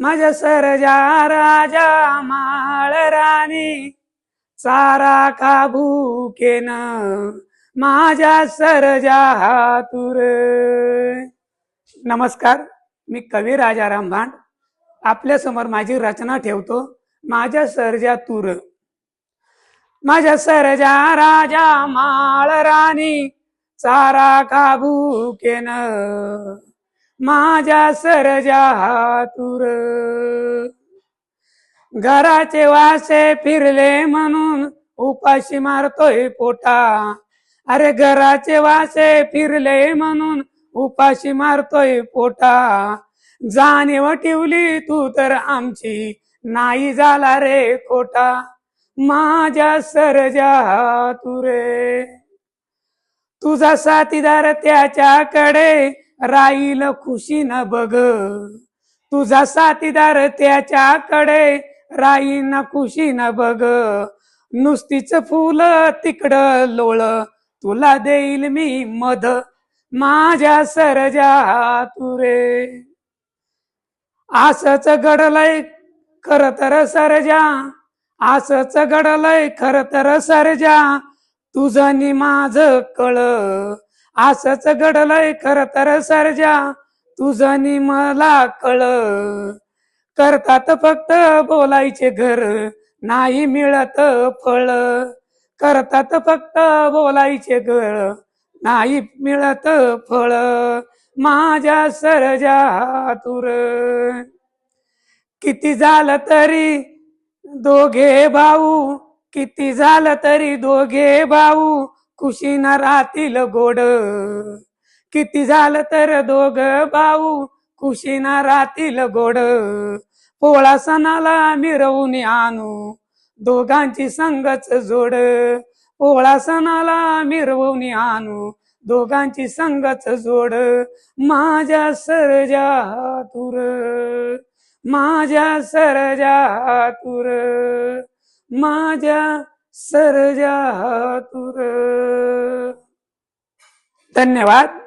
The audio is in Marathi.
माझ्या सरजा राजा माळ राणी सारा का भूकेन माझ्या सरजा हातुर. नमस्कार, मी कवी राजाराम भांड आपल्या समोर माझी रचना ठेवतो. माझ्या सरजा तूर. माझ्या सरजा राजा माळ राणी सारा का भूकेन माझ्या सरजा हातुर. घराचे वासे फिरले म्हणून उपाशी मारतोय पोटा. अरे घराचे वासे फिरले म्हणून उपाशी मारतोय पोटा. जाणीव ठेवली तू तर आमची नाही झाला रे खोटा. माझ्या सरजा हातुरे. तुझा साथीदार त्याच्याकडे राहील खुशीनं बघ. तुझा साथीदार त्याच्याकडे राहील खुशीनं बघ. नुसतीच फुल तिकडं लोळ तुला देईल मी मध. माझ्या सरजा हातुरे. असंच घडलंय खर तर सरजा. असंच घडलंय खर तर सरजा. तुझं नि माझं कळ. असंच घडलंय खर तर सरजा. तुझं नि मला कळ. करतात फक्त बोलायचे घर नाही मिळत फळ. करतात फक्त बोलायचे घर नाही मिळत फळ. माझ्या सरजा हातुर. किती झालं तरी दोघे भाऊ. किती झालं तरी दोघे भाऊ खुशीनं राहतील गोड. किती झालं तर दोघ भाऊ खुशीनं राहतील गोड. पोळा सणाला मिरवून आणू दोघांची संगच जोड. पोळा सणाला मिरवून आणू दोघांची संगच जोड. माझ्या सरजा हातुर. माझ्या सरजा हातुर. माझ्या सरजा हातुर. धन्यवाद.